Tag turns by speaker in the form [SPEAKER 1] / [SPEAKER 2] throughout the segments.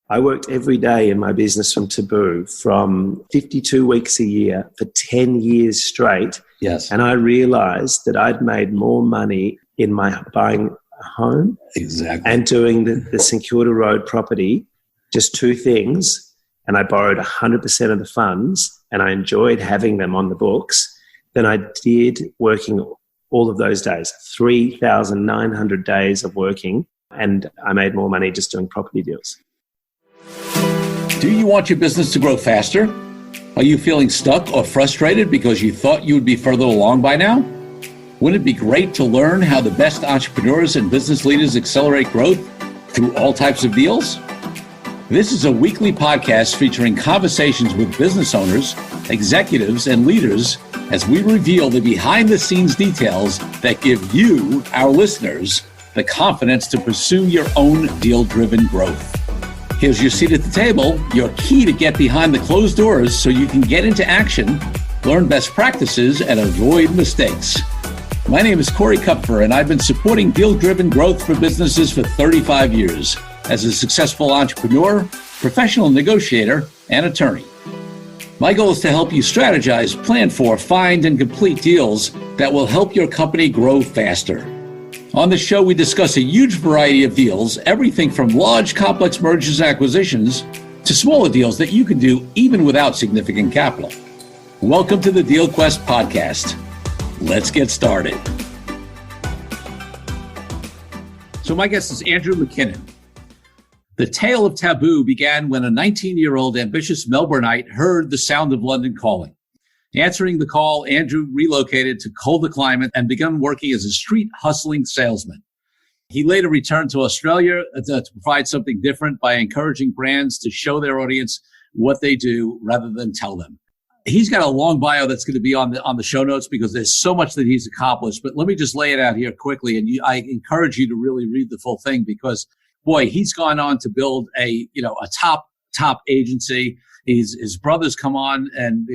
[SPEAKER 1] I worked every day in my business from Taboo from 52 weeks a year for 10 years straight.
[SPEAKER 2] Yes.
[SPEAKER 1] And I realized that I'd made more money in my buying a home and doing the St Kilda Road property, just two things. And I borrowed 100% of the funds and I enjoyed having them on the books than I did working all of those days, 3,900 days of working. And I made more money just doing property deals.
[SPEAKER 2] Do you want your business to grow faster? Are you feeling stuck or frustrated because you thought you would be further along by now? Wouldn't it be great to learn how the best entrepreneurs and business leaders accelerate growth through all types of deals? This is a weekly podcast featuring conversations with business owners, executives, and leaders as we reveal the behind-the-scenes details that give you, our listeners, the confidence to pursue your own deal-driven growth. Here's your seat at the table, your key to get behind the closed doors so you can get into action, learn best practices, and avoid mistakes. My name is Corey Kupfer, and I've been supporting deal-driven growth for businesses for 35 years as a successful entrepreneur, professional negotiator, and attorney. My goal is to help you strategize, plan for, find, and complete deals that will help your company grow faster. On the show, we discuss a huge variety of deals, everything from large, complex mergers and acquisitions to smaller deals that you can do even without significant capital. Welcome to the Deal Quest podcast. Let's get started. So my guest is Andrew Mackinnon. The tale of Taboo began when a 19-year-old ambitious Melbourneite heard the sound of London calling. Answering the call, Andrew relocated to colder climate and began working as a street hustling salesman. He later returned to Australia to provide something different by encouraging brands to show their audience what they do rather than tell them. He's got a long bio that's going to be on the show notes because there's so much that he's accomplished. But let me just lay it out here quickly, and I encourage you to really read the full thing because, boy, he's gone on to build a top agency. His brothers come on and,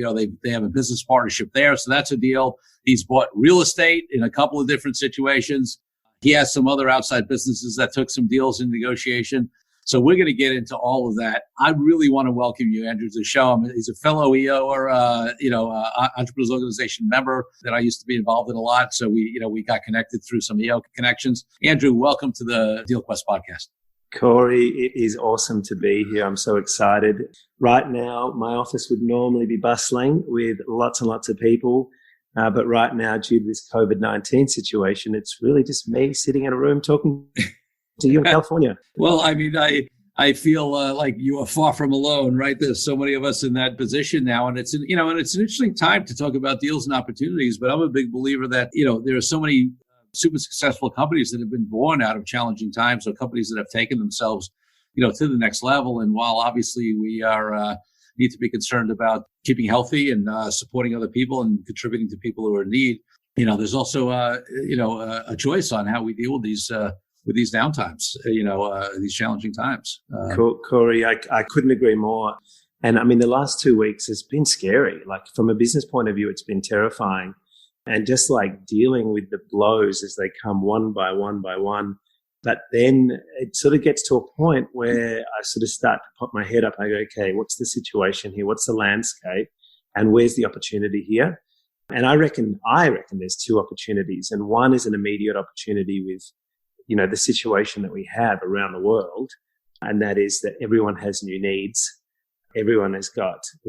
[SPEAKER 2] they have a business partnership there. So that's a deal. He's bought real estate in a couple of different situations. He has some other outside businesses that took some deals in negotiation. So we're going to get into all of that. I really want to welcome you, Andrew, to the show. He's a fellow EO or, Entrepreneurs Organization member that I used to be involved in a lot. So we got connected through some EO connections. Andrew, welcome to the Deal Quest podcast.
[SPEAKER 1] Corey, it is awesome to be here. I'm so excited. Right now, my office would normally be bustling with lots and lots of people. But right now, due to this COVID-19 situation, it's really just me sitting in a room talking to you in California.
[SPEAKER 2] Well, I feel like you are far from alone, right? There's so many of us in that position now. And it's an interesting time to talk about deals and opportunities. But I'm a big believer that, there are so many super successful companies that have been born out of challenging times, or companies that have taken themselves, to the next level. And while obviously we are need to be concerned about keeping healthy and supporting other people and contributing to people who are in need, there's also a choice on how we deal with these downtimes, these challenging times.
[SPEAKER 1] Corey, I couldn't agree more. And the last 2 weeks has been scary. Like from a business point of view, it's been terrifying. And just like dealing with the blows as they come one by one by one. But then it sort of gets to a point where I sort of start to pop my head up. I go, okay, what's the situation here? What's the landscape? And where's the opportunity here? And I reckon there's two opportunities. And one is an immediate opportunity with, the situation that we have around the world. And that is that everyone has new needs. We're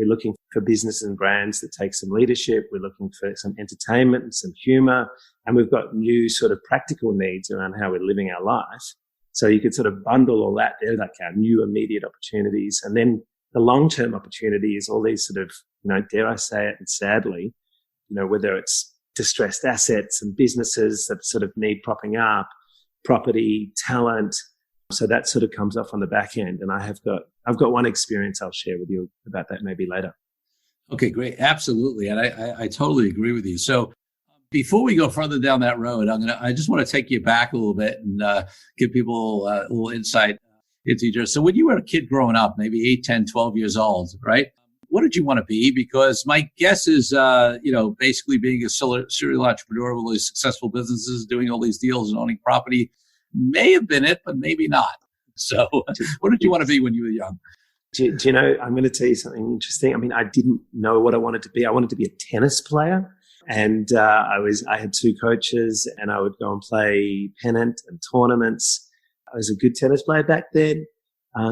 [SPEAKER 1] looking for business and brands that take some leadership. We're looking for some entertainment and some humor. And we've got new sort of practical needs around how we're living our life. So you could sort of bundle all that. They're like our new immediate opportunities. And then the long-term opportunity is all these sort of, dare I say it, and sadly, whether it's distressed assets and businesses that sort of need propping up, property, talent. So that sort of comes off on the back end. And I've got one experience I'll share with you about that maybe later.
[SPEAKER 2] Okay, great. Absolutely. And I totally agree with you. So before we go further down that road, I just want to take you back a little bit and give people a little insight into your. So when you were a kid growing up, maybe 8, 10, 12 years old, right? What did you want to be? Because my guess is, basically being a serial entrepreneur with all these successful businesses, doing all these deals and owning property may have been it, but maybe not. So what did you want to be when you were young?
[SPEAKER 1] Do you know, I'm going to tell you something interesting. I mean, I didn't know what I wanted to be. I wanted to be a tennis player. And I had two coaches and I would go and play pennant and tournaments. I was a good tennis player back then.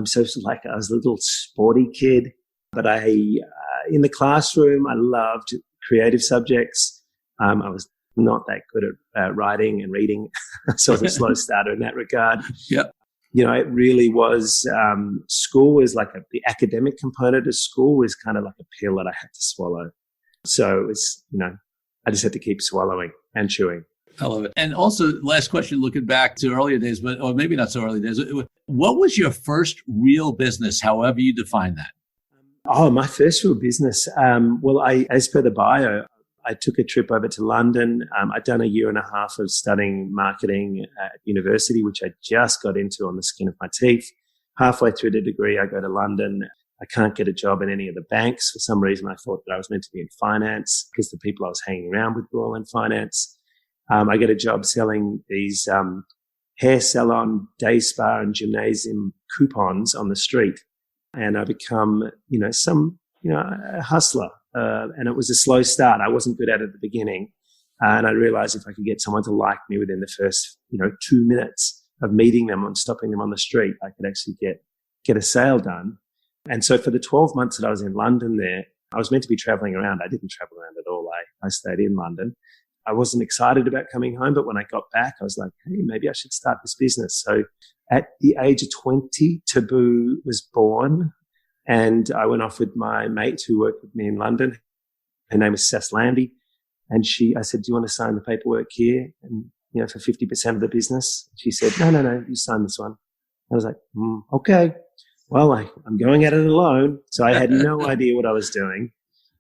[SPEAKER 1] So it was like I was a little sporty kid, but in the classroom, I loved creative subjects. I was not that good at writing and reading. So I was a slow starter in that regard.
[SPEAKER 2] Yeah.
[SPEAKER 1] You know, it really was, school was like the academic component of school was kind of like a pill that I had to swallow. So it was, I just had to keep swallowing and chewing.
[SPEAKER 2] I love it. And also, last question, looking back to earlier days, or maybe not so early days. What was your first real business, however you define that?
[SPEAKER 1] Oh, my first real business. Well, as per the bio, I took a trip over to London. I'd done a year and a half of studying marketing at university, which I just got into on the skin of my teeth. Halfway through the degree, I go to London. I can't get a job in any of the banks. For some reason, I thought that I was meant to be in finance because the people I was hanging around with were all in finance. I get a job selling these hair salon, day spa, and gymnasium coupons on the street. And I become, a hustler. And it was a slow start. I wasn't good at it at the beginning. And I realized if I could get someone to like me within the first, 2 minutes of meeting them and stopping them on the street, I could actually get a sale done. And so for the 12 months that I was in London there, I was meant to be traveling around. I didn't travel around at all. I stayed in London. I wasn't excited about coming home, but when I got back, I was like, hey, maybe I should start this business. So at the age of 20, Taboo was born. And I went off with my mate who worked with me in London. Her name was Sess Landy. And I said, do you want to sign the paperwork here? And, for 50% of the business. She said, no, you sign this one. I was like, okay. Well, I'm going at it alone. So I had no idea what I was doing.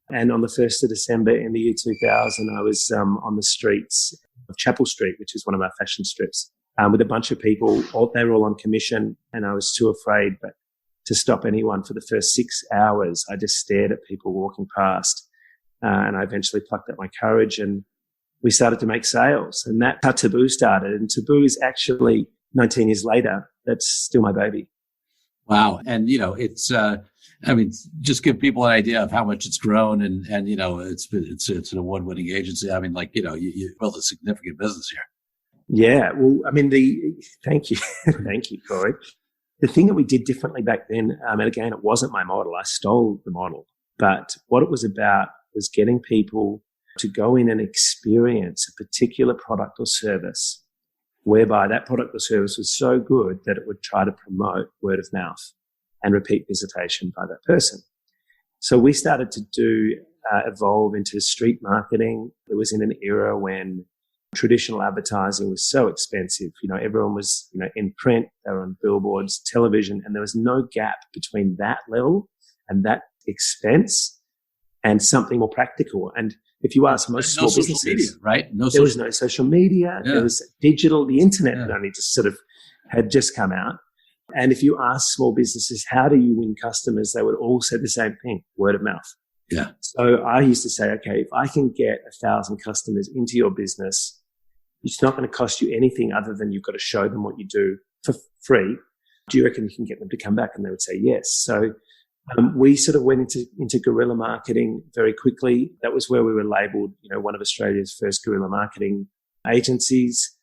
[SPEAKER 1] And on the 1st of December in the year 2000, I was on the streets of Chapel Street, which is one of our fashion strips, with a bunch of people. They were all on commission, and I was too afraid to stop anyone. For the first 6 hours, I just stared at people walking past. And I eventually plucked up my courage, and we started to make sales. And that's how Taboo started. And Taboo is actually 19 years later, that's still my baby.
[SPEAKER 2] Wow. And, it's, just give people an idea of how much it's grown and it's an award-winning agency. I mean, you built a significant business here.
[SPEAKER 1] Yeah. Well, thank you. Thank you, Corey. The thing that we did differently back then, and again, it wasn't my model. I stole the model, but what it was about was getting people to go in and experience a particular product or service, whereby that product or service was so good that it would try to promote word of mouth and repeat visitation by that person. So we started to evolve into street marketing. It was in an era when traditional advertising was so expensive. Everyone was, in print, they were on billboards, television, and there was no gap between that level and that expense and something more practical. And if you ask most small businesses,
[SPEAKER 2] media, right?
[SPEAKER 1] There was no social media. Yeah. There was digital. The internet had only just had just come out. And if you ask small businesses, how do you win customers? They would all say the same thing: word of mouth.
[SPEAKER 2] Yeah.
[SPEAKER 1] So I used to say, okay, if I can get 1,000 customers into your business, it's not going to cost you anything other than you've got to show them what you do for free. Do you reckon you can get them to come back? And they would say yes. So we sort of went into guerrilla marketing very quickly. That was where we were labeled, one of Australia's first guerrilla marketing agencies.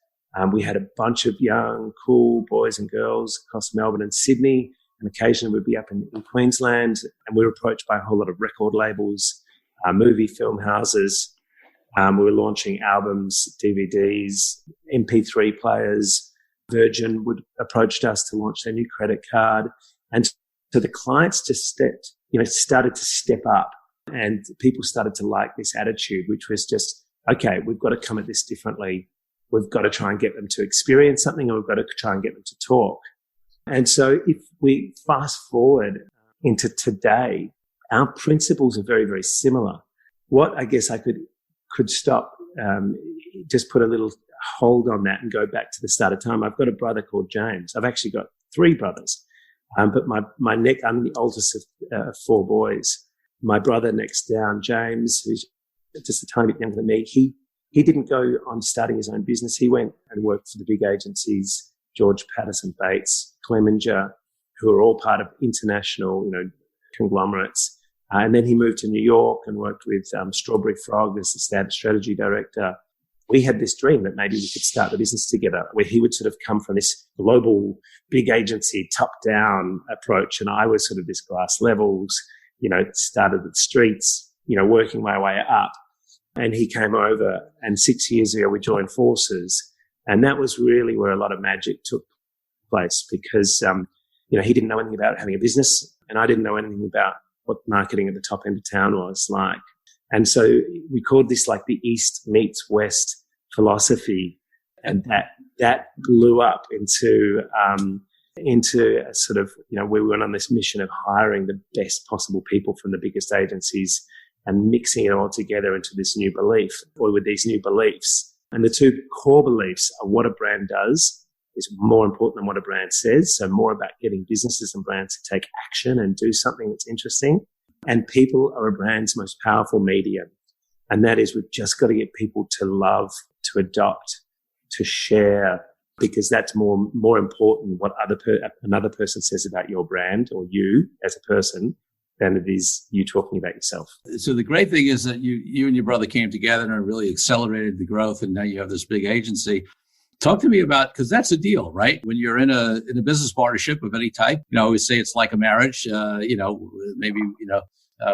[SPEAKER 1] We had a bunch of young, cool boys and girls across Melbourne and Sydney, and occasionally we'd be up in Queensland, and we were approached by a whole lot of record labels, movie film houses. We were launching albums, DVDs, MP3 players. Virgin would approached us to launch their new credit card. And so the clients just started to step up, and people started to like this attitude, which was just, okay, we've got to come at this differently. We've got to try and get them to experience something, and we've got to try and get them to talk. And so if we fast forward into today, our principles are very, very similar. What I guess I could stop, just put a little hold on that and go back to the start of time. I've got a brother called James. I've actually got 3 brothers. But I'm the oldest of 4 boys. My brother next down, James, who's just a tiny bit younger than me, he didn't go on starting his own business. He went and worked for the big agencies. George Patterson Bates, Clemenger, who are all part of international, conglomerates. And then he moved to New York and worked with Strawberry Frog as the strategy director. We had this dream that maybe we could start the business together, where he would sort of come from this global big agency top-down approach, and I was sort of this glass levels, started at the streets, working my way up. And he came over, and 6 years ago we joined forces. And that was really where a lot of magic took place, because, he didn't know anything about having a business, and I didn't know anything about what marketing at the top end of town was like. And so we called this like the East meets West philosophy. And that blew up into a sort of, we went on this mission of hiring the best possible people from the biggest agencies and mixing it all together into this new belief, or with these new beliefs. And the two core beliefs are what a brand does is more important than what a brand says. So more about getting businesses and brands to take action and do something that's interesting. And people are a brand's most powerful medium. And that is, we've just got to get people to love, to adopt, to share, because that's more important what another person says about your brand or you as a person than it is you talking about yourself.
[SPEAKER 2] So the great thing is that you and your brother came together and really accelerated the growth, and now you have this big agency. Talk to me about, because that's a deal, right? When you're in a business partnership of any type, I always say it's like a marriage,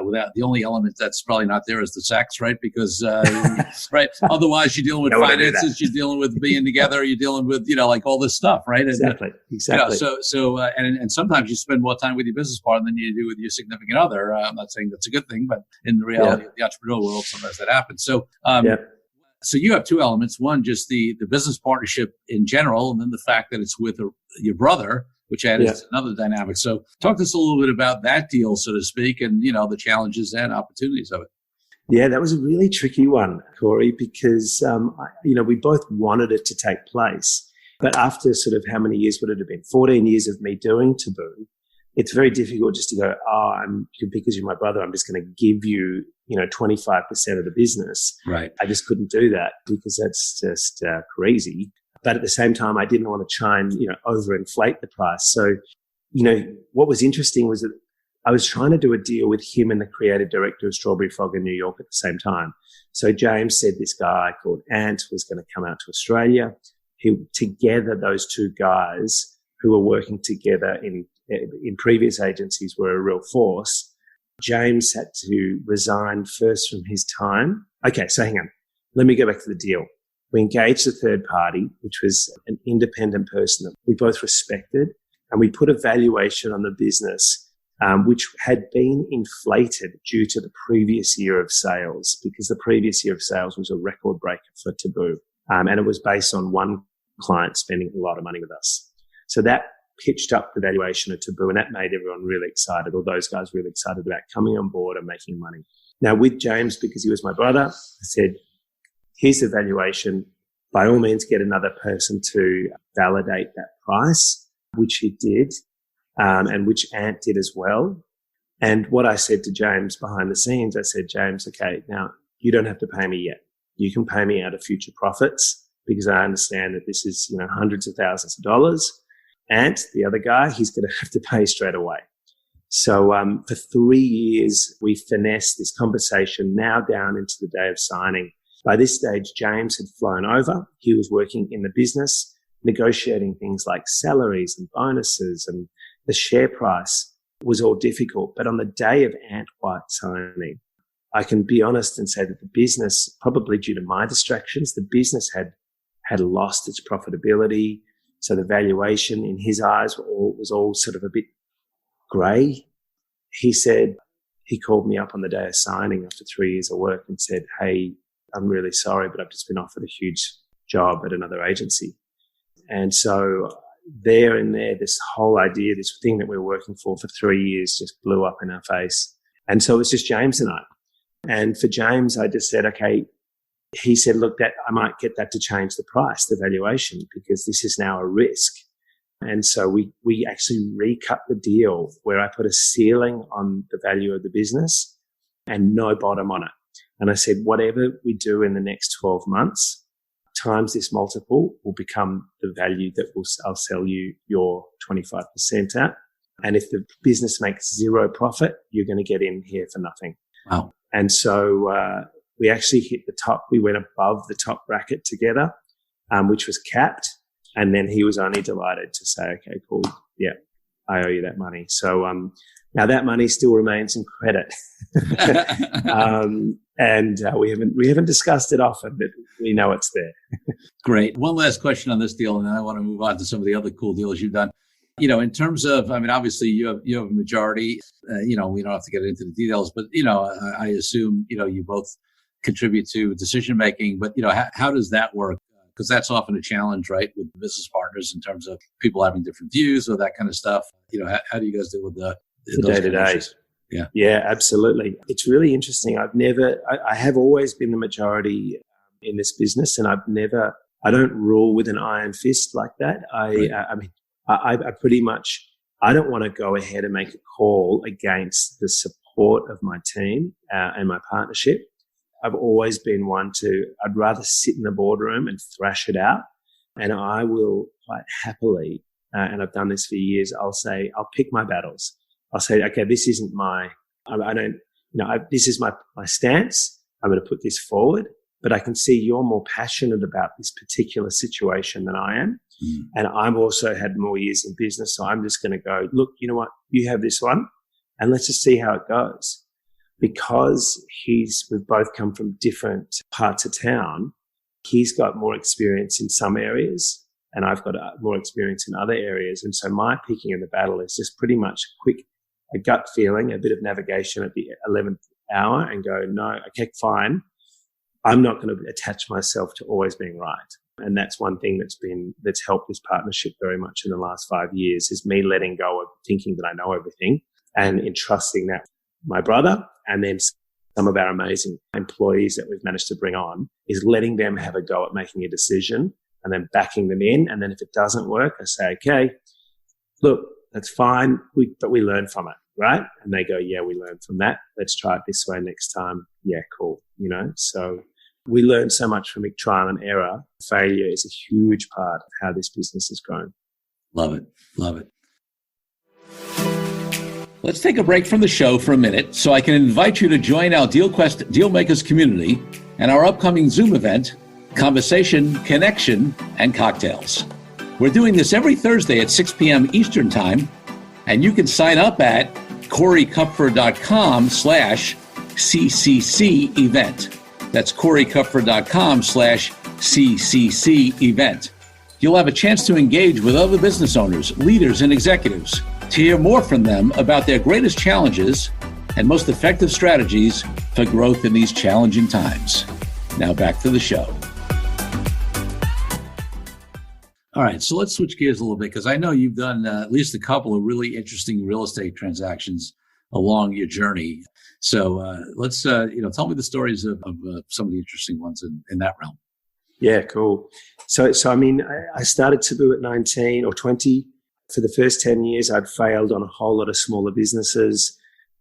[SPEAKER 2] without the only element that's probably not there is the sex, right? Because, right. Otherwise you're dealing with finances, you're dealing with being together, you're dealing with, like all this stuff, right?
[SPEAKER 1] Exactly.
[SPEAKER 2] And sometimes you spend more time with your business partner than you do with your significant other. I'm not saying that's a good thing, but in the reality of the entrepreneurial world, sometimes that happens. So you have two elements. One, just the business partnership in general, and then the fact that it's with your brother, which adds another dynamic. So talk to us a little bit about that deal, so to speak, and, the challenges and opportunities of it.
[SPEAKER 1] Yeah, that was a really tricky one, Corey, because, we both wanted it to take place. But after sort of how many years would it have been? 14 years of me doing Taboo. It's very difficult just to go, because you're my brother, I'm just going to give you, 25% of the business.
[SPEAKER 2] Right.
[SPEAKER 1] I just couldn't do that because that's just crazy. But at the same time, I didn't want to try and, overinflate the price. So, what was interesting was that I was trying to do a deal with him and the creative director of Strawberry Frog in New York at the same time. So James said this guy called Ant was going to come out to Australia. Together, those two guys who were working together in previous agencies were a real force. James had to resign first from his time. Okay, so hang on. Let me go back to the deal. We engaged a third party, which was an independent person that we both respected, and we put a valuation on the business, which had been inflated due to the previous year of sales, because the previous year of sales was a record breaker for Taboo. And it was based on one client spending a lot of money with us. So that pitched up the valuation of Taboo, and that made everyone really excited, or those guys really excited about coming on board and making money. Now with James, because he was my brother, I said, here's the valuation. By all means, get another person to validate that price, which he did, and which Ant did as well. And what I said to James behind the scenes, I said, James, okay, now you don't have to pay me yet. You can pay me out of future profits, because I understand that this is, hundreds of thousands of dollars. Ant, the other guy, he's going to have to pay straight away. So for 3 years, we finessed this conversation now down into the day of signing. By this stage, James had flown over. He was working in the business, negotiating things like salaries and bonuses, and the share price was all difficult. But on the day of Ant White signing, I can be honest and say that the business, probably due to my distractions, the business had lost its profitability. So the valuation in his eyes was all sort of a bit grey. He called me up on the day of signing after 3 years of work and said, hey, I'm really sorry, but I've just been offered a huge job at another agency. And so there and there, this whole idea, this thing that we were working for 3 years just blew up in our face. And so it was just James and I. And for James, I just said, okay, he said, look, that I might get that to change the price, the valuation, because this is now a risk. And so we actually recut the deal where I put a ceiling on the value of the business and no bottom on it. And I said, whatever we do in the next 12 months, times this multiple will become the value that I'll sell you your 25% at. And if the business makes zero profit, you're going to get in here for nothing.
[SPEAKER 2] Wow.
[SPEAKER 1] And so we actually hit the top. We went above the top bracket together, which was capped. And then he was only delighted to say, okay, cool. Yeah, I owe you that money. So now that money still remains in credit. And we haven't discussed it often, but we know it's there.
[SPEAKER 2] Great. One last question on this deal, and then I want to move on to some of the other cool deals you've done. In terms of, obviously you have a majority, we don't have to get into the details, but, I assume, you both contribute to decision making, but, how does that work? Because that's often a challenge, right, with business partners in terms of people having different views or that kind of stuff. How do you guys deal with the
[SPEAKER 1] day-to-day? Yeah, absolutely. It's really interesting. I have always been the majority in this business, and I don't rule with an iron fist like that. I pretty much, I don't want to go ahead and make a call against the support of my team and my partnership. I've always been I'd rather sit in the boardroom and thrash it out. And I will quite happily, and I've done this for years, I'll pick my battles. I'll say, okay, this isn't this is my stance. I'm going to put this forward, but I can see you're more passionate about this particular situation than I am. Mm. And I've also had more years in business. So I'm just going to go, look, you know what? You have this one and let's just see how it goes. Because we've both come from different parts of town, he's got more experience in some areas and I've got more experience in other areas. And so my picking of the battle is just pretty much a gut feeling, a bit of navigation at the 11th hour and go, no, okay, fine. I'm not going to attach myself to always being right. And that's one thing that's helped this partnership very much in the last 5 years is me letting go of thinking that I know everything and entrusting that my brother and then some of our amazing employees that we've managed to bring on is letting them have a go at making a decision and then backing them in. And then if it doesn't work, I say, okay, look, that's fine, but we learn from it, right? And they go, yeah, we learned from that. Let's try it this way next time. Yeah, cool. So we learn so much from trial and error. Failure is a huge part of how this business has grown.
[SPEAKER 2] Love it. Love it. Let's take a break from the show for a minute so I can invite you to join our DealQuest Dealmakers community and our upcoming Zoom event, Conversation, Connection, and Cocktails. We're doing this every Thursday at 6 p.m. Eastern Time, and you can sign up at CoreyKupfer.com/CCC event. That's CoreyKupfer.com/CCC event. You'll have a chance to engage with other business owners, leaders, and executives to hear more from them about their greatest challenges and most effective strategies for growth in these challenging times. Now back to the show. All right, so let's switch gears a little bit because I know you've done at least a couple of really interesting real estate transactions along your journey. So let's, tell me the stories of some of the interesting ones in that realm.
[SPEAKER 1] Yeah, cool. So I started Taboo at 19 or 20. For the first 10 years, I'd failed on a whole lot of smaller businesses.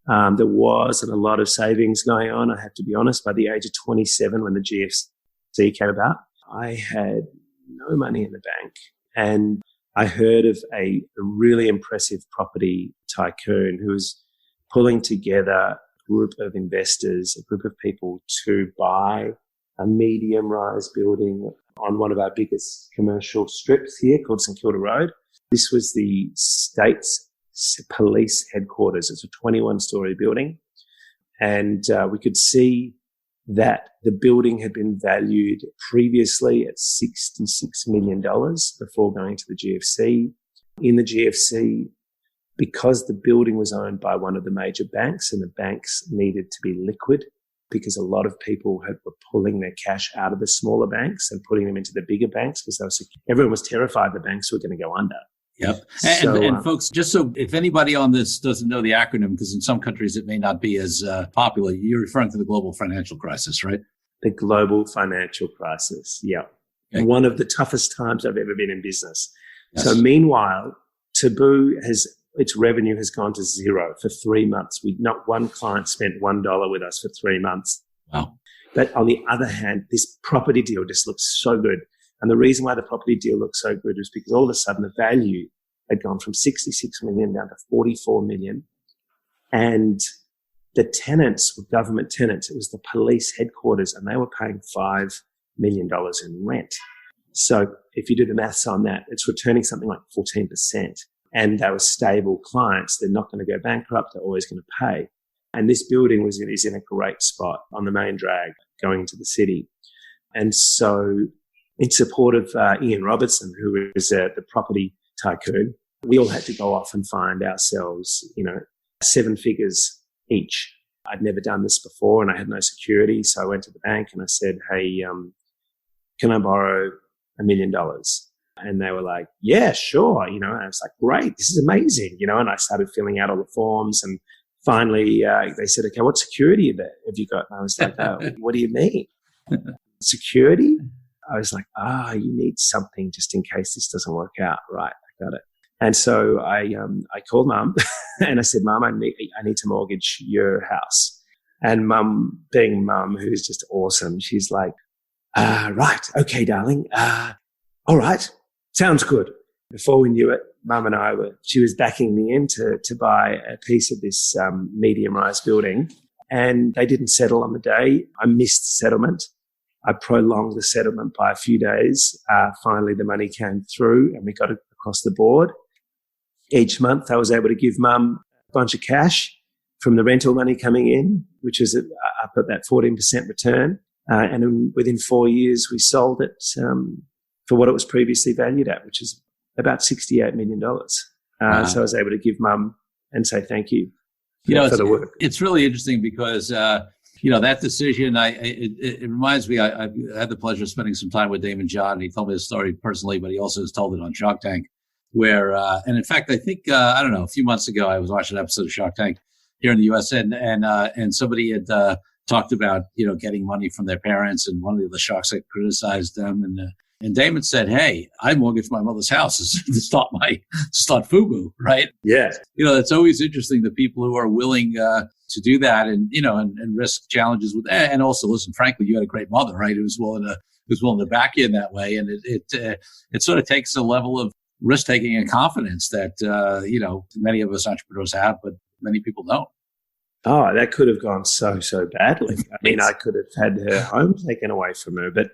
[SPEAKER 1] There wasn't a lot of savings going on, I have to be honest. By the age of 27, when the GFC came about, I had no money in the bank. And I heard of a really impressive property tycoon who was pulling together a group of investors, a group of people to buy a medium-rise building on one of our biggest commercial strips here called St Kilda Road. This was the state's police headquarters. It's a 21-story building. And we could see that the building had been valued previously at $66 million before going to the GFC. In the GFC, because the building was owned by one of the major banks and the banks needed to be liquid because a lot of people were pulling their cash out of the smaller banks and putting them into the bigger banks because everyone was terrified the banks were going to go under.
[SPEAKER 2] Yep. And folks, just so if anybody on this doesn't know the acronym, because in some countries it may not be as popular, you're referring to the global financial crisis, right?
[SPEAKER 1] The global financial crisis. Yeah. Okay. One of the toughest times I've ever been in business. Yes. So meanwhile, Taboo its revenue has gone to zero for 3 months. Not one client spent $1 with us for 3 months.
[SPEAKER 2] Wow.
[SPEAKER 1] But on the other hand, this property deal just looks so good. And the reason why the property deal looked so good was because all of a sudden the value had gone from 66 million down to 44 million. And the tenants were government tenants. It was the police headquarters, and they were paying $5 million in rent. So if you do the maths on that, it's returning something like 14%. And they were stable clients. They're not going to go bankrupt. They're always going to pay. And this building is in a great spot on the main drag going into the city. And so in support of Ian Robertson, who is the property tycoon, we all had to go off and find ourselves, 7 figures each. I'd never done this before and I had no security. So I went to the bank and I said, hey, can I borrow $1 million? And they were like, yeah, sure. And I was like, great, this is amazing. And I started filling out all the forms and finally they said, okay, what security have you got? And I was like, oh, what do you mean? Security? I was like, you need something just in case this doesn't work out. Right, I got it. And so I called Mum and I said, Mum, I need to mortgage your house. And Mum, being Mum, who's just awesome, she's like, right, okay, darling. All right, sounds good. Before we knew it, Mum and she was backing me in to buy a piece of this medium-rise building, and they didn't settle on the day. I missed settlement. I prolonged the settlement by a few days. Finally, the money came through and we got it across the board. Each month, I was able to give Mum a bunch of cash from the rental money coming in, which was up at that 14% return. And within 4 years, we sold it for what it was previously valued at, which is about $68 million. Wow. So I was able to give Mum and say thank you for the work.
[SPEAKER 2] It's really interesting because, that decision, it reminds me, I had the pleasure of spending some time with Damon John. He told me the story personally, but he also has told it on Shark Tank where, and in fact, I think, a few months ago, I was watching an episode of Shark Tank here in the US and somebody had, talked about, getting money from their parents, and one of the sharks had criticized them. And Damon said, hey, I mortgaged my mother's house to start FUBU, right?
[SPEAKER 1] Yeah.
[SPEAKER 2] It's always interesting, the people who are willing to do that and risk challenges with, and also, listen, frankly, you had a great mother, right? Who was willing to back you in that way. And it sort of takes a level of risk taking and confidence that, many of us entrepreneurs have, but many people don't.
[SPEAKER 1] Oh, that could have gone so badly. I mean, I could have had her home taken away from her. But,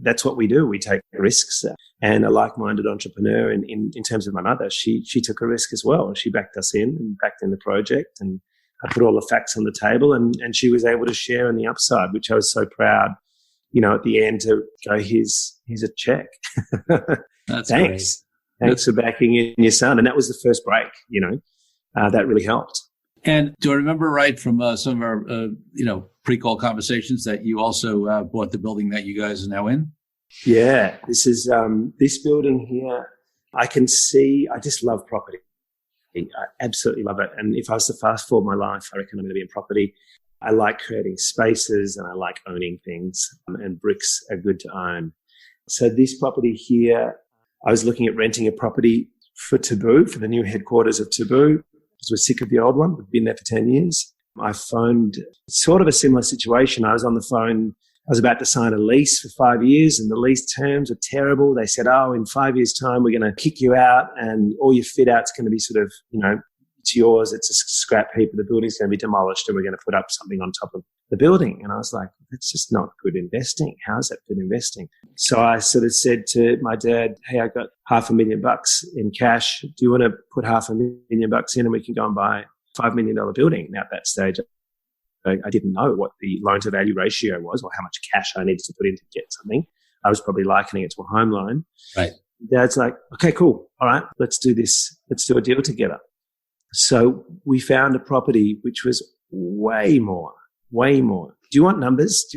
[SPEAKER 1] that's what we do. We take risks. And a like-minded entrepreneur in terms of my mother, she took a risk as well. She backed us in and backed in the project. And I put all the facts on the table and she was able to share in the upside, which I was so proud, at the end to go, here's a check.
[SPEAKER 2] That's
[SPEAKER 1] Thanks.
[SPEAKER 2] Great.
[SPEAKER 1] Thanks for backing in your son. And that was the first break, that really helped.
[SPEAKER 2] And do I remember right from some of our, pre-call conversations that you also bought the building that you guys are now in?
[SPEAKER 1] Yeah, this is this building here. I just love property. I absolutely love it. And if I was to fast forward my life, I reckon I'm going to be in property. I like creating spaces and I like owning things, and bricks are good to own. So this property here, I was looking at renting a property for Taboo, for the new headquarters of Taboo. Because we're sick of the old one. We've been there for 10 years. I phoned sort of a similar situation. I was on the phone. I was about to sign a lease for 5 years and the lease terms are terrible. They said, in 5 years' time, we're going to kick you out and all your fit out's going to be sort of, it's yours. It's a scrap heap. The building's going to be demolished and we're going to put up something on top of the building. And I was like, that's just not good investing. How's that good investing? So I sort of said to my dad, hey, I got $500,000 in cash. Do you want to put $500,000 in and we can go and buy a $5 million building? Now at that stage, I didn't know what the loan to value ratio was or how much cash I needed to put in to get something. I was probably likening it to a home loan.
[SPEAKER 2] Right.
[SPEAKER 1] Dad's like, okay, cool. All right, let's do this. Let's do a deal together. So we found a property which was way more. Do you want numbers?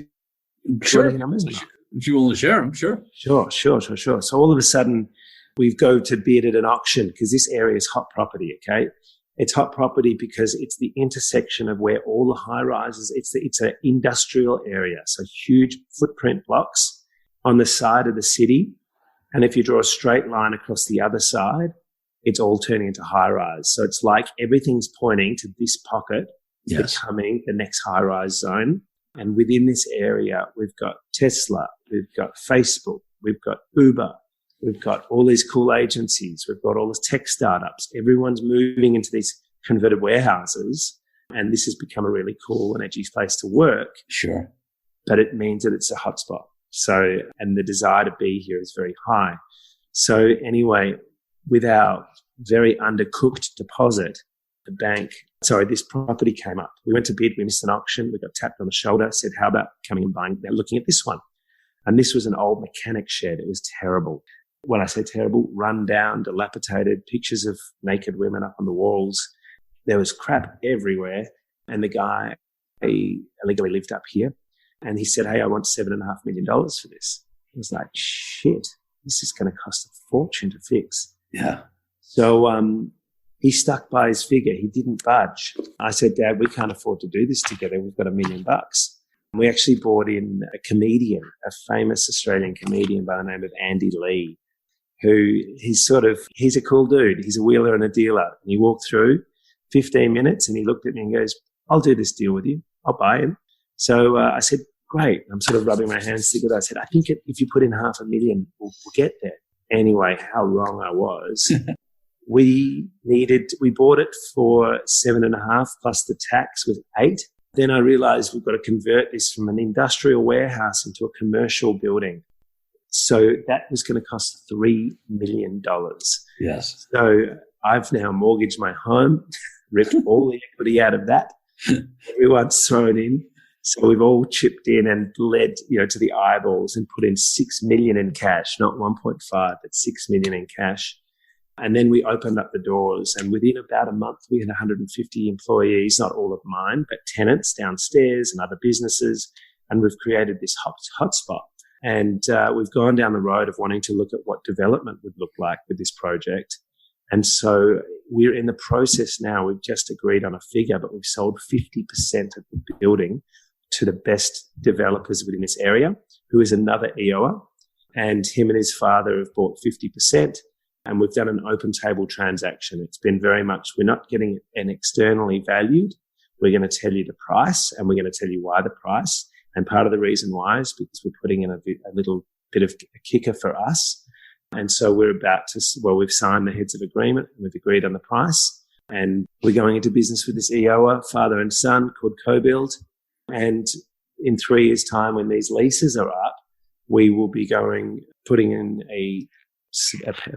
[SPEAKER 2] Sure.
[SPEAKER 1] Numbers?
[SPEAKER 2] If you want to share them, sure.
[SPEAKER 1] Sure. So all of a sudden, we go to bid at an auction because this area is hot property, okay? It's hot property because it's the intersection of where all the high rises, it's an industrial area, so huge footprint blocks on the side of the city. And if you draw a straight line across the other side, it's all turning into high rise. So it's like everything's pointing to this pocket becoming the next high rise zone. And within this area, we've got Tesla, we've got Facebook, we've got Uber, we've got all these cool agencies, we've got all these tech startups. Everyone's moving into these converted warehouses, and this has become a really cool and edgy place to work.
[SPEAKER 2] Sure.
[SPEAKER 1] But it means that it's a hotspot. So, and the desire to be here is very high. So anyway, with our very undercooked deposit, this property came up. We went to bid, we missed an auction, we got tapped on the shoulder, said, how about coming and buying, they're looking at this one. And this was an old mechanic shed. It was terrible. When I say terrible, run down, dilapidated, pictures of naked women up on the walls. There was crap everywhere. And the guy, he illegally lived up here. And he said, hey, I want $7.5 million for this. I was like, shit, this is going to cost a fortune to fix.
[SPEAKER 2] Yeah.
[SPEAKER 1] So he stuck by his figure. He didn't budge. I said, Dad, we can't afford to do this together. We've got $1 million. We actually brought in a comedian, a famous Australian comedian by the name of Andy Lee, who he's a cool dude. He's a wheeler and a dealer. And he walked through 15 minutes and he looked at me and goes, I'll do this deal with you. I'll buy him. So I said, great. I'm sort of rubbing my hands together. I said, I think if you put in $500,000, we'll get there. Anyway, how wrong I was. We bought it for 7.5 plus the tax was 8. Then I realized we've got to convert this from an industrial warehouse into a commercial building. So that was going to cost $3 million.
[SPEAKER 2] Yes.
[SPEAKER 1] So I've now mortgaged my home, ripped all the equity out of that. Everyone's thrown in. So we've all chipped in and led, to the eyeballs and put in $6 million in cash, not 1.5, but $6 million in cash. And then we opened up the doors, and within about a month, we had 150 employees, not all of mine, but tenants downstairs and other businesses. And we've created this hotspot. And we've gone down the road of wanting to look at what development would look like with this project. And so we're in the process now. We've just agreed on a figure, but we've sold 50% of the building to the best developers within this area, who is another EOA. And him and his father have bought 50%. And we've done an open table transaction. It's been very much, we're not getting an externally valued. We're going to tell you the price, and we're going to tell you why the price. And part of the reason why is because we're putting in a little bit of a kicker for us. And so we've signed the heads of agreement, and we've agreed on the price. And we're going into business with this EOA, father and son, called CoBuild. And in 3 years' time, when these leases are up, we will be putting in a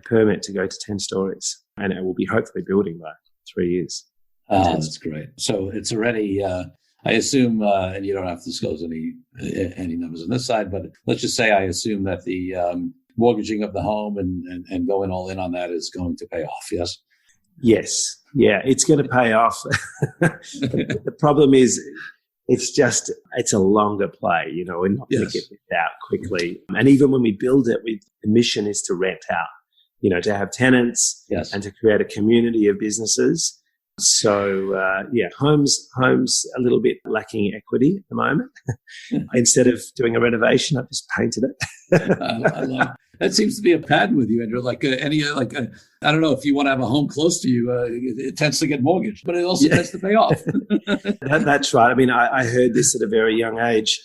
[SPEAKER 1] permit to go to 10 stories, and it will be hopefully building by 3 years.
[SPEAKER 2] Oh, that's great. So it's already, I assume, and you don't have to disclose any numbers on this side, but let's just say I assume that the mortgaging of the home and going all in on that is going to pay off, yes?
[SPEAKER 1] Yes. Yeah, it's going to pay off. The problem is, it's a longer play, we're not going to get this out quickly. And even when we build it, the mission is to rent out, to have tenants and to create a community of businesses. So, homes a little bit lacking equity at the moment. Instead of doing a renovation, I've just painted it.
[SPEAKER 2] I love it. That seems to be a pattern with you, Andrew. I don't know if you want to have a home close to you, it tends to get mortgaged, but it also tends to pay off.
[SPEAKER 1] That's right. I mean, I heard this at a very young age.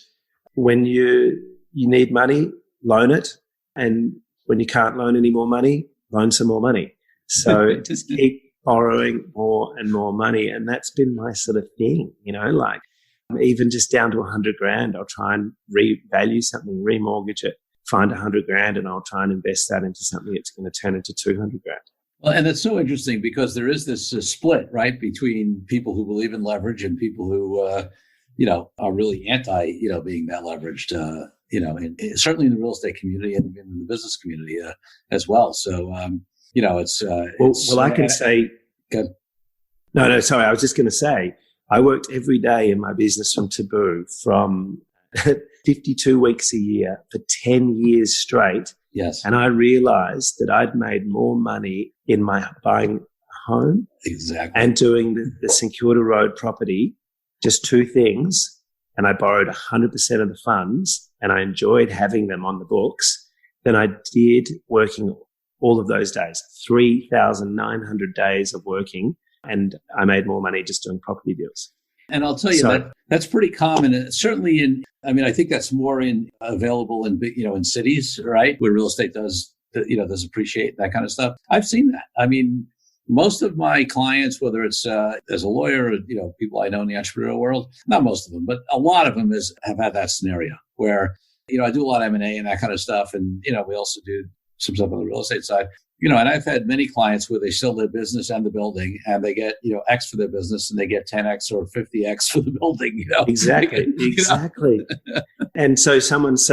[SPEAKER 1] When you need money, loan it. And when you can't loan any more money, loan some more money. So just keep borrowing more and more money. And that's been my sort of thing, even just down to $100,000, I'll try and revalue something, remortgage it. Find $100,000 and I'll try and invest that into something that's going to turn into $200,000.
[SPEAKER 2] Well, and that's so interesting because there is this split, right, between people who believe in leverage and people who, are really anti, being that leveraged, certainly in the real estate community and in the business community as well. So, it's
[SPEAKER 1] I can say.
[SPEAKER 2] Good.
[SPEAKER 1] No, sorry. I was just going to say I worked every day in my business from Taboo from 52 weeks a year for 10 years straight.
[SPEAKER 2] Yes.
[SPEAKER 1] And I realized that I'd made more money in my buying a home and doing the St Kilda Road property, just two things. And I borrowed 100% of the funds and I enjoyed having them on the books than I did working all of those days, 3,900 days of working. And I made more money just doing property deals.
[SPEAKER 2] And I'll tell you that's pretty common. Certainly I think that's more available in in cities, right? Where real estate does appreciate that kind of stuff. I've seen that. I mean, most of my clients, whether it's as a lawyer or, people I know in the entrepreneurial world, not most of them, but a lot of them have had that scenario where, I do a lot of M&A and that kind of stuff. And, we also do some stuff on the real estate side. And I've had many clients where they sell their business and the building and they get, X for their business and they get 10X or 50X for the building,
[SPEAKER 1] Exactly. And so someone's,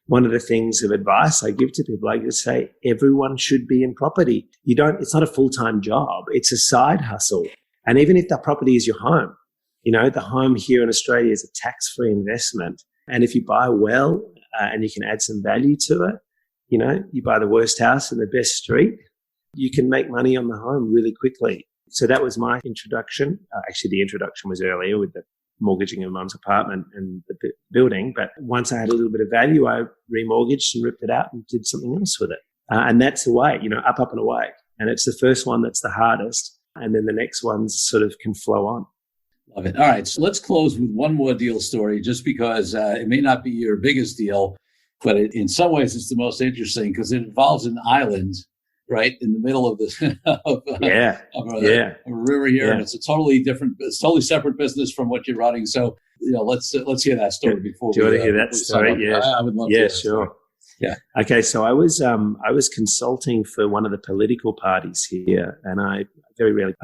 [SPEAKER 1] one of the things of advice I give to people, I just say, everyone should be in property. It's not a full-time job. It's a side hustle. And even if that property is your home, the home here in Australia is a tax-free investment. And if you buy well and you can add some value to it, you buy the worst house in the best street, you can make money on the home really quickly. So that was my introduction. Actually, the introduction was earlier with the mortgaging of mum's apartment and the building. But once I had a little bit of value, I remortgaged and ripped it out and did something else with it. And that's the way, up and away. And it's the first one that's the hardest. And then the next ones sort of can flow on.
[SPEAKER 2] Love it. All right. So let's close with one more deal story, just because it may not be your biggest deal, but in some ways it's the most interesting because it involves an island, right, in the middle of the of a river here, and it's it's totally separate business from what you're running. So let's hear that story before.
[SPEAKER 1] Do you want to hear that story? Yeah,
[SPEAKER 2] I would love to. Yeah,
[SPEAKER 1] sure. Yeah. Okay. So I was consulting for one of the political parties here, and I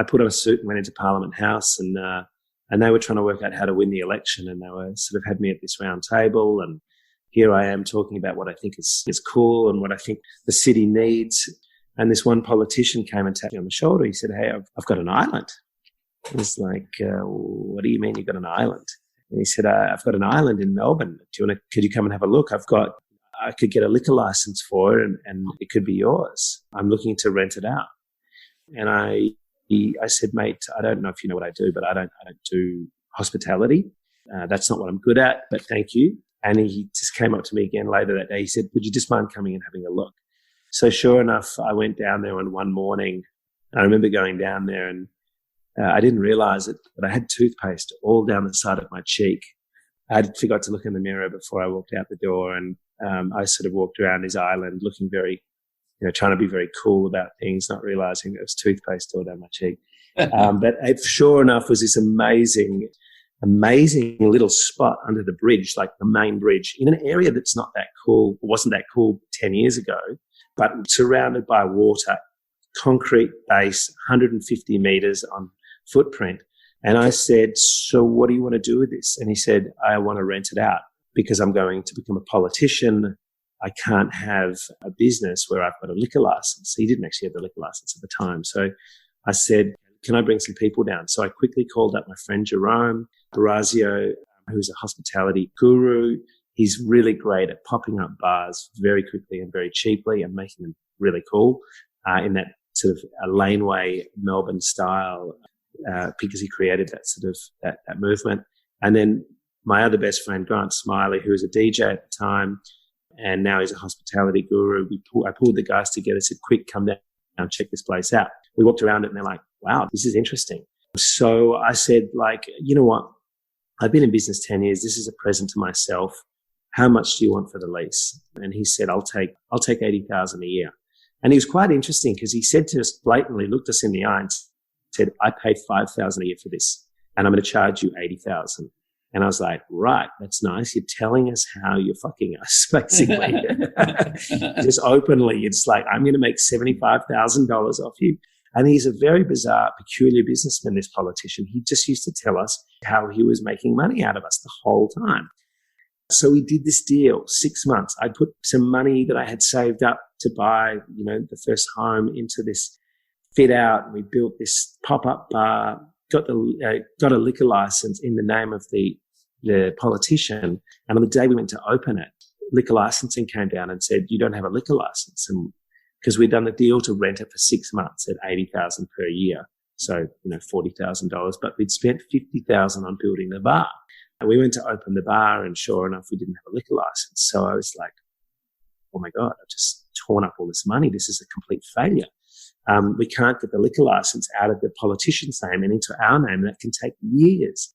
[SPEAKER 1] put on a suit and went into Parliament House, and they were trying to work out how to win the election, and they were sort of had me at this round table, and here I am talking about what I think is cool and what I think the city needs. And this one politician came and tapped me on the shoulder. He said, "Hey, I've got an island." I was like, "What do you mean you've got an island?" And he said, "I've got an island in Melbourne. Could you come and have a look? I could get a liquor license for it and it could be yours. I'm looking to rent it out." And I said, "Mate, I don't know if you know what I do, but I don't do hospitality. That's not what I'm good at, but thank you." And he just came up to me again later that day. He said, "Would you just mind coming and having a look?" So sure enough, I went down there and one morning, I remember going down there and I didn't realize it, but I had toothpaste all down the side of my cheek. I forgot to look in the mirror before I walked out the door, and I sort of walked around his island looking very, trying to be very cool about things, not realizing there was toothpaste all down my cheek. But it, sure enough, was this amazing little spot under the bridge, like the main bridge, in an area that's not that cool, wasn't that cool 10 years ago, but surrounded by water, concrete base, 150 meters on footprint. And I said, "So what do you want to do with this?" And he said, "I want to rent it out because I'm going to become a politician. I can't have a business where I've got a liquor license." He didn't actually have the liquor license at the time. So I said, "Can I bring some people down?" So I quickly called up my friend Jerome Barazio, who's a hospitality guru. He's really great at popping up bars very quickly and very cheaply and making them really cool in that sort of a laneway Melbourne style because he created that sort of that movement. And then my other best friend, Grant Smiley, who was a DJ at the time, and now he's a hospitality guru. I pulled the guys together, said, "Quick, come down and check this place out." We walked around it and they're like, "Wow, this is interesting." So I said, "You know what? I've been in business 10 years. This is a present to myself. How much do you want for the lease?" And he said, I'll take 80,000 a year. And he was quite interesting because he said to us blatantly, looked us in the eye and said, "I paid 5,000 a year for this and I'm going to charge you 80,000. And I was like, "Right, that's nice. You're telling us how you're fucking us," basically. Just openly. It's like, "I'm going to make $75,000 off you." And he's a very bizarre, peculiar businessman, this politician. He just used to tell us how he was making money out of us the whole time. So we did this deal, 6 months. I put some money that I had saved up to buy, the first home into this fit out. We built this pop-up bar, got a liquor license in the name of the politician. And on the day we went to open it, liquor licensing came down and said, "You don't have a liquor license." And because we'd done the deal to rent it for 6 months at $80,000 per year. So, $40,000, but we'd spent $50,000 on building the bar. And we went to open the bar and sure enough, we didn't have a liquor license. So I was like, "Oh my God, I've just torn up all this money. This is a complete failure." We can't get the liquor license out of the politician's name and into our name. That can take years.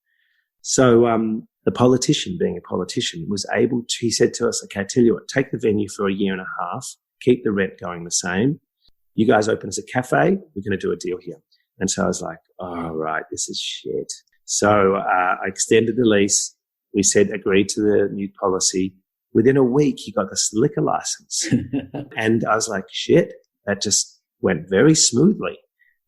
[SPEAKER 1] So the politician, being a politician, was able to, he said to us, okay, I tell you what, take the venue for a year and a half, keep the rent going the same. You guys open as a cafe, we're going to do a deal here. And so I was like, oh, right, this is shit. So I extended the lease. We said, agreed to the new policy. Within a week, he got this liquor license. And I was like, shit, that just went very smoothly.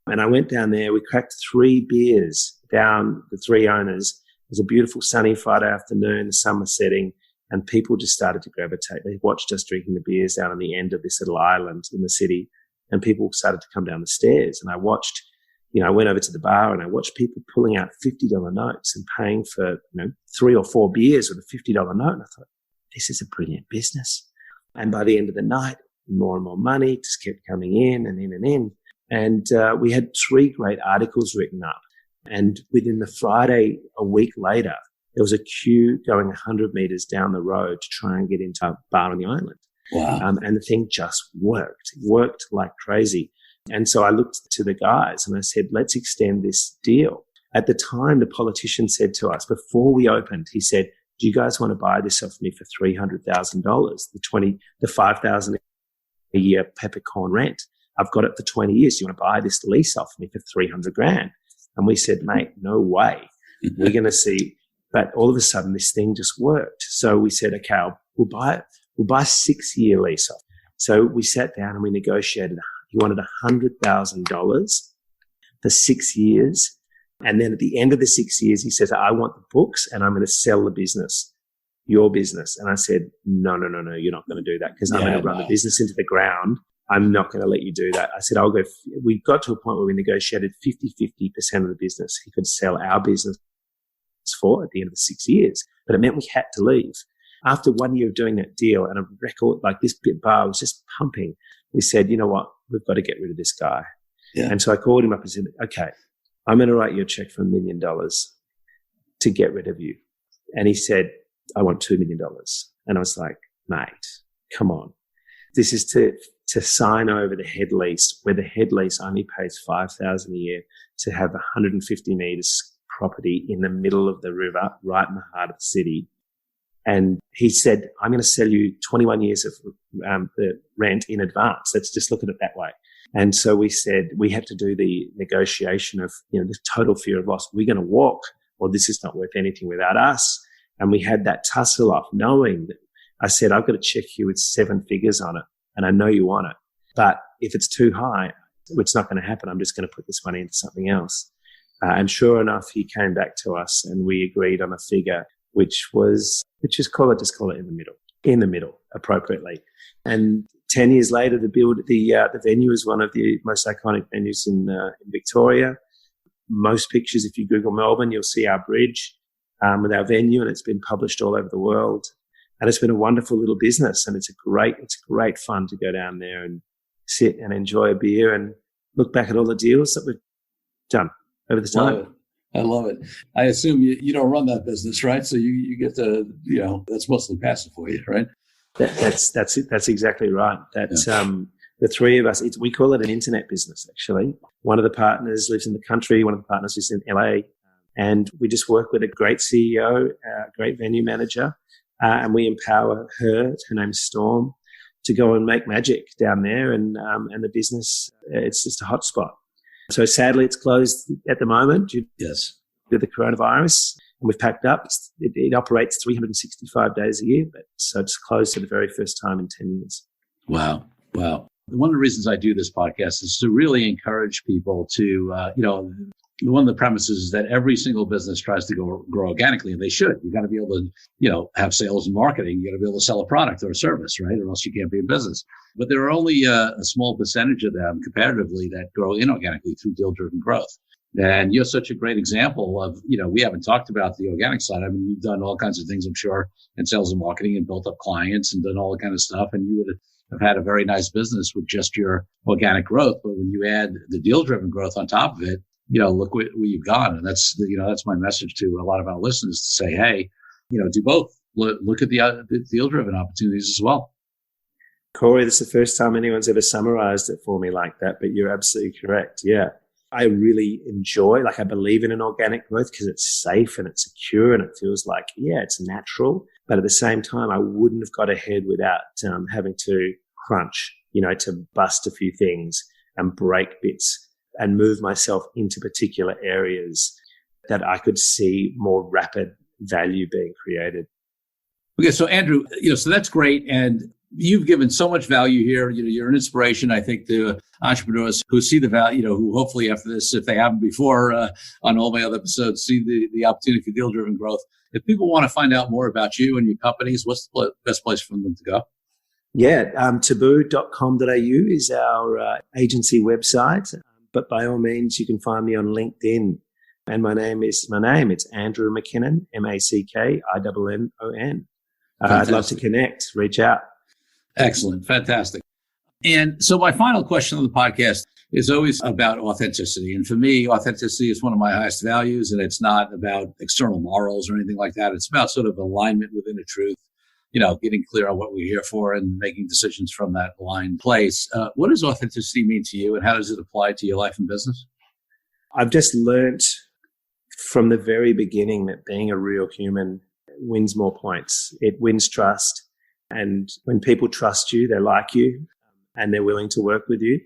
[SPEAKER 1] And I went down there. We cracked 3 beers down, the 3 owners. It was a beautiful sunny Friday afternoon, the sun was setting, and people just started to gravitate. They watched us drinking the beers down on the end of this little island in the city, and people started to come down the stairs. And I watched, I went over to the bar and I watched people pulling out $50 notes and paying for, 3 or 4 beers with a $50 note. And I thought, this is a brilliant business. And by the end of the night, more and more money just kept coming in and in and in. And we had 3 great articles written up. And within the Friday, a week later, there was a queue going 100 meters down the road to try and get into a bar on the island.
[SPEAKER 2] Wow.
[SPEAKER 1] And the thing just worked. It worked like crazy. And so I looked to the guys and I said, let's extend this deal. At the time, the politician said to us, before we opened, he said, do you guys want to buy this off me for $300,000, the $5,000 a year peppercorn rent? I've got it for 20 years. Do you want to buy this lease off me for $300,000? And we said, mate, no way. We're going to see. But all of a sudden, this thing just worked. So we said, okay, we'll buy it. We'll buy a 6-year lease off. So we sat down and we negotiated. He wanted $100,000 for 6 years. And then at the end of the 6 years, he says, I want the books and I'm going to sell the business, your business. And I said, no, you're not going to do that because I'm going to run the business into the ground. I'm not going to let you do that. I said, we got to a point where we negotiated 50% of the business he could sell our business for at the end of the 6 years. But it meant we had to leave. After 1 year of doing that deal and a record like this bit bar was just pumping, we said, you know what? We've got to get rid of this guy. Yeah. And so I called him up and said, okay, I'm going to write you a check for $1 million to get rid of you. And he said, I want $2 million. And I was like, mate, come on. This is to sign over the head lease, where the head lease only pays $5,000 a year to have 150 meters property in the middle of the river, right in the heart of the city. And he said, I'm going to sell you 21 years of the rent in advance. Let's just look at it that way. And so we said we had to do the negotiation of, the total fear of loss. We're going to walk, or this is not worth anything without us. And we had that tussle off, knowing that I said, I've got a check here with 7 figures on it, and I know you want it. But if it's too high, it's not going to happen. I'm just going to put this money into something else. And sure enough, he came back to us and we agreed on a figure, which is just call it in the middle, appropriately. And 10 years later, the venue is one of the most iconic venues in Victoria. Most pictures, if you Google Melbourne, you'll see our bridge with our venue, and it's been published all over the world. And it's been a wonderful little business, and it's great fun to go down there and sit and enjoy a beer and look back at all the deals that we've done over the time.
[SPEAKER 2] I love it. I assume you don't run that business, right? So you get to, that's mostly passive for you, right?
[SPEAKER 1] That's exactly right. The 3 of us, we call it an internet business, actually. One of the partners lives in the country. One of the partners is in LA. And we just work with a great CEO, a great venue manager. And we empower her name's Storm, to go and make magic down there. And the business, it's just a hot spot. So sadly, it's closed at the moment due to the coronavirus. And we've packed up. It operates 365 days a year, so it's closed for the very first time in 10 years.
[SPEAKER 2] Wow. One of the reasons I do this podcast is to really encourage people to, one of the premises is that every single business tries to grow organically, and they should. You got to be able to, have sales and marketing. You got to be able to sell a product or a service, right? Or else you can't be in business. But there are only a small percentage of them comparatively that grow inorganically through deal-driven growth. And you're such a great example of, we haven't talked about the organic side. I mean, you've done all kinds of things, I'm sure, in sales and marketing, and built up clients and done all that kind of stuff. And you would have had a very nice business with just your organic growth. But when you add the deal-driven growth on top of it, look where you've gone. And that's my message to a lot of our listeners, to say, hey, do both. Look at the deal-driven opportunities as well.
[SPEAKER 1] Corey, this is the first time anyone's ever summarized it for me like that, but you're absolutely correct. Yeah. I really enjoy, I believe in an organic growth because it's safe and it's secure and it feels like, it's natural. But at the same time, I wouldn't have got ahead without having to crunch, to bust a few things and break bits and move myself into particular areas that I could see more rapid value being created.
[SPEAKER 2] Okay, so Andrew, so that's great. And you've given so much value here. You're an inspiration, I think, to entrepreneurs who see the value, who hopefully after this, if they haven't before on all my other episodes, see the opportunity for deal-driven growth. If people want to find out more about you and your companies, what's the best place for them to go?
[SPEAKER 1] Yeah, taboo.com.au is our agency website. But by all means, you can find me on LinkedIn. And my name. It's Andrew Mackinnon, Mackinnon. I'd love to connect, reach out.
[SPEAKER 2] Excellent. Fantastic. And so my final question on the podcast is always about authenticity. And for me, authenticity is one of my highest values, and it's not about external morals or anything like that. It's about sort of alignment within a truth, getting clear on what we're here for and making decisions from that aligned place. What does authenticity mean to you, and how does it apply to your life and business?
[SPEAKER 1] I've just learnt from the very beginning that being a real human wins more points. It wins trust. And when people trust you, they like you and they're willing to work with you.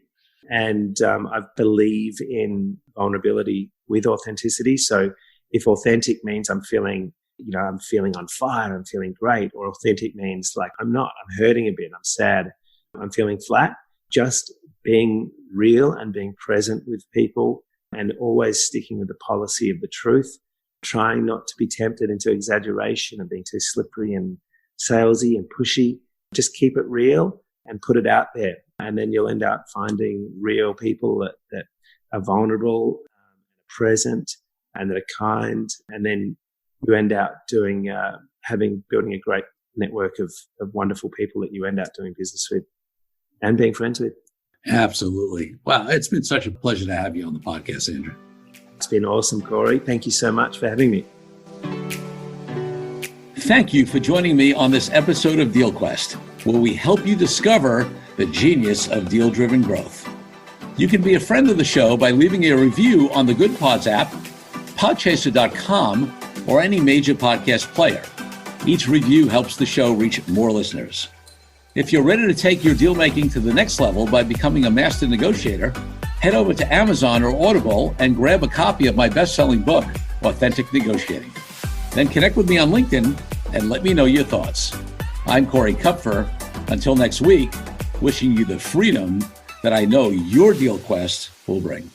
[SPEAKER 1] And I believe in vulnerability with authenticity. So if authentic means I'm feeling on fire, I'm feeling great, or authentic means I'm hurting a bit, I'm sad, I'm feeling flat, just being real and being present with people and always sticking with the policy of the truth, trying not to be tempted into exaggeration and being too slippery and salesy and pushy. Just keep it real and put it out there. And then you'll end up finding real people that are vulnerable, present, and that are kind. And then you end up building a great network of wonderful people that you end up doing business with and being friends with.
[SPEAKER 2] Absolutely. Wow. It's been such a pleasure to have you on the podcast, Andrew.
[SPEAKER 1] It's been awesome, Corey. Thank you so much for having me.
[SPEAKER 2] Thank you for joining me on this episode of Deal Quest, where we help you discover the genius of deal-driven growth. You can be a friend of the show by leaving a review on the Good Pods app, podchaser.com, or any major podcast player. Each review helps the show reach more listeners. If you're ready to take your deal making to the next level by becoming a master negotiator, head over to Amazon or Audible and grab a copy of my best-selling book, Authentic Negotiating. Then connect with me on LinkedIn and let me know your thoughts. I'm Corey Kupfer. Until next week, wishing you the freedom that I know your Deal Quest will bring.